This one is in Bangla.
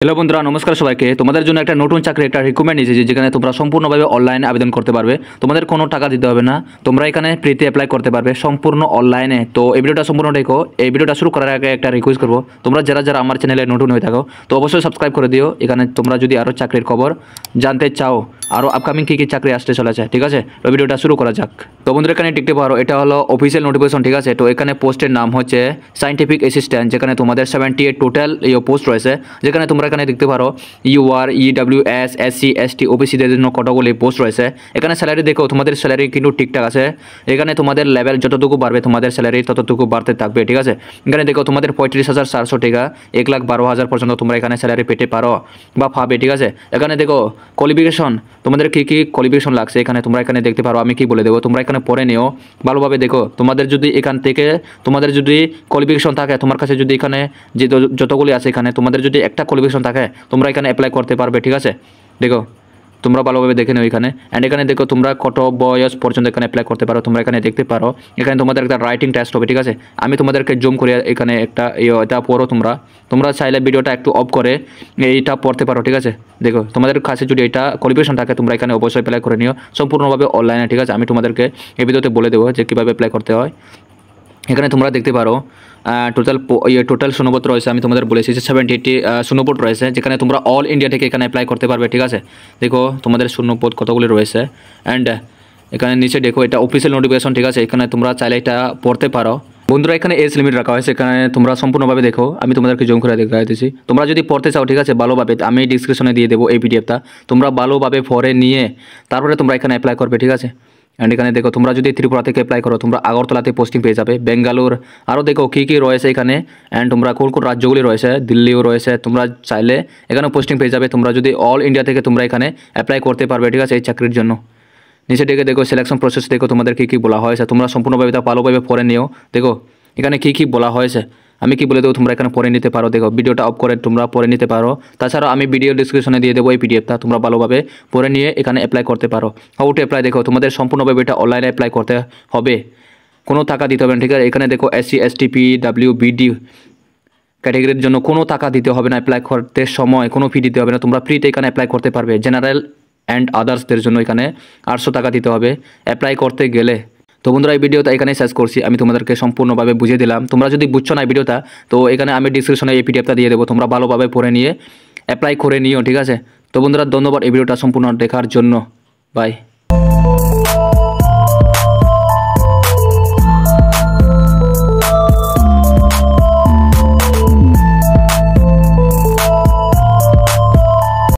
হ্যালো বন্ধুরা, নমস্কার সবাইকে। তোমাদের জন্য একটা নতুন চাকরি একটা রিকমেন্ড এসেছে, যেখানে তোমরা সম্পূর্ণভাবে অনলাইনে আবেদন করতে পারবে। তোমাদের কোনো টাকা দিতে হবে না, তোমরা এখানে ফ্রিতে অ্যাপ্লাই করতে পারবে সম্পূর্ণ অনলাইনে। তো এই ভিডিওটা সম্পূর্ণ দেখো। এই ভিডিওটা শুরু করার আগে একটা রিকোয়েস্ট করবো, তোমরা যারা যারা আমার চ্যানেলে নতুন হয়ে থাকো তো অবশ্যই সাবস্ক্রাইব করে দিও। এখানে তোমরা যদি আরও চাকরির খবর জানতে চাও, আরও আপকামিং কী কী চাকরি আসতে চলেছে, ঠিক আছে? তো ভিডিওটা শুরু করা যাক। তো বন্ধুরা এখানে দেখতে পারো, এটা হলো অফিসিয়াল নোটিফিকেশন, ঠিক আছে? তো এখানে পোস্টের নাম হচ্ছে সায়েন্টিফিক অ্যাসিস্ট্যান্ট, যেখানে তোমাদের 78 টোটাল পোস্ট রয়েছে। যেখানে তোমরা এখানে দেখতে পারো ইউআর, ইডব্লিউএস, এসসি, এসটি, ওবিসিদের জন্য কতগুলি পোস্ট রয়েছে। এখানে স্যালারি দেখো, তোমাদের স্যালারি কিন্তু ঠিকঠাক আছে। এখানে তোমাদের লেভেল যতটুকু বাড়বে তোমাদের স্যালারি ততটুকু বাড়তে থাকবে, ঠিক আছে? এখানে দেখো তোমাদের 35,400 টাকা 1,12,000 পর্যন্ত তোমরা এখানে স্যালারি পেতে পারো বা পাবে, ঠিক আছে? এখানে দেখো কোয়ালিফিকেশন, তোমাদের কী কী কোয়ালিফিকেশন লাগছে এখানে তোমরা এখানে দেখতে পারো। আমি কি বলে দেবো, তোমরা এখানে পড়ে নিও ভালোভাবে। দেখো তোমাদের যদি এখান থেকে তোমাদের যদি কোয়ালিফিকেশন থাকে, তোমার কাছে যদি এখানে যে যতগুলি আছে এখানে তোমাদের যদি একটা কোয়ালিফিকেশন থাকে, তোমরা এখানে অ্যাপ্লাই করতে পারবে, ঠিক আছে? দেখো তোমরা ভালোভাবে দেখে নিও এখানে। অ্যান্ড এখানে দেখো তোমরা কত বয়স পর্যন্ত এখানে অ্যাপ্লাই করতে পারো, তোমরা এখানে দেখতে পারো। এখানে তোমাদের একটা রাইটিং টেস্ট হবে, ঠিক আছে? আমি তোমাদেরকে জুম করে এখানে একটা এটা পড়ো। তোমরা চাইলে ভিডিওটা একটু অফ করে এইটা পড়তে পারো, ঠিক আছে? দেখো তোমাদের কাছে যদি এটা কোয়ালিফিকেশন থাকে, তোমরা এখানে অবশ্যই অ্যাপ্লাই করে নিও সম্পূর্ণভাবে অনলাইনে, ঠিক আছে? আমি তোমাদেরকে এই ভিডিওতে বলে দেবো যে কীভাবে অ্যাপ্লাই করতে হয়। এখানে তোমরা দেখতে পারো টোটাল শূন্যপদ রয়েছে। আমি তোমাদের বলেছি যে 78 শূন্যপদ রয়েছে, যেখানে তোমরা অল ইন্ডিয়া থেকে এখানে অ্যাপ্লাই করতে পারবে, ঠিক আছে? দেখো তোমাদের শূন্যপদ কতগুলি রয়েছে। অ্যান্ড এখানে নিচে দেখো এটা অফিসিয়াল নোটিফিকেশন, ঠিক আছে? এখানে তোমরা চাইলে এটা পড়তে পারো। বন্ধুরা এখানে এজ লিমিট রাখা হয়েছে, এখানে তোমরা সম্পূর্ণভাবে দেখো। আমি তোমাদেরকে জুম করে দেখা দিচ্ছি। তোমরা যদি পড়তে চাও, ঠিক আছে, ভালোভাবে, আমি ডিসক্রিপশনে দিয়ে দেবো এই পিডিএফটা। তোমরা ভালোভাবে পড়ে নিয়ে তারপরে তোমরা এখানে অ্যাপ্লাই করবে, ঠিক আছে? অ্যান্ড এখানে দেখো তোমরা যদি ত্রিপুরা থেকে অ্যাপ্লাই করো, তোমরা আগরতলাতে পোস্টিং পেয়ে যাবে, বেঙ্গালুর, আরও দেখো কী কী রয়েছে এখানে। অ্যান্ড তোমরা কোন কোন রাজ্যগুলি রয়েছে, দিল্লিও রয়েছে, তোমরা চাইলে এখানে পোস্টিং পেয়ে যাবে। তোমরা যদি অল ইন্ডিয়া থেকে তোমরা এখানে অ্যাপ্লাই করতে পারবে, ঠিক আছে, এই চাকরির জন্য। নিচে ডেকে দেখো সিলেকশন প্রসেস, দেখো তোমাদের কী কী বলা হয়েছে। তোমরা সম্পূর্ণভাবে তা ভালোভাবে পড়ে নিও। দেখো এখানে কী কী বলা হয়েছে, আমি কি বলে দেবো, তোমরা এখানে পড়ে নিতে পারো। দেখো ভিডিওটা অফ করে তোমরা পড়ে নিতে পারো। তাছাড়াও আমি ভিডিও ডিসক্রিপশনে দিয়ে দেবো এই পিডিএফটা, তোমরা ভালোভাবে পড়ে নিয়ে এখানে অ্যাপ্লাই করতে পারো। হাউ টু অ্যাপ্লাই, দেখো তোমাদের সম্পূর্ণভাবে এটা অনলাইনে অ্যাপ্লাই করতে হবে, কোনো টাকা দিতে হবে না, ঠিক আছে? এখানে দেখো এসসি, এসটি, পিডব্লিউ, বিডি ক্যাটাগরির জন্য কোনো টাকা দিতে হবে না। অ্যাপ্লাই করতে সময় কোনো ফি দিতে হবে না, তোমরা ফ্রিতে এখানে অ্যাপ্লাই করতে পারবে। জেনারেল অ্যান্ড আদার্সদের জন্য এখানে 800 টাকা দিতে হবে অ্যাপ্লাই করতে গেলে। তো বন্ধুরা এই ভিডিওটা এখানেই শেষ করছি, আমি তোমাদেরকে সম্পূর্ণভাবে বুঝিয়ে দিলাম। তোমরা যদি বুঝছো না এই ভিডিওটা, তো এখানে আমি ডিসক্রিপশনে এই পিডিএফটা দিয়ে দেবো, তোমরা ভালোভাবে পড়ে নিয়ে অ্যাপ্লাই করে নিও, ঠিক আছে? তো বন্ধুরা ধন্যবাদ এই ভিডিওটা সম্পূর্ণ দেখার জন্য। বাই।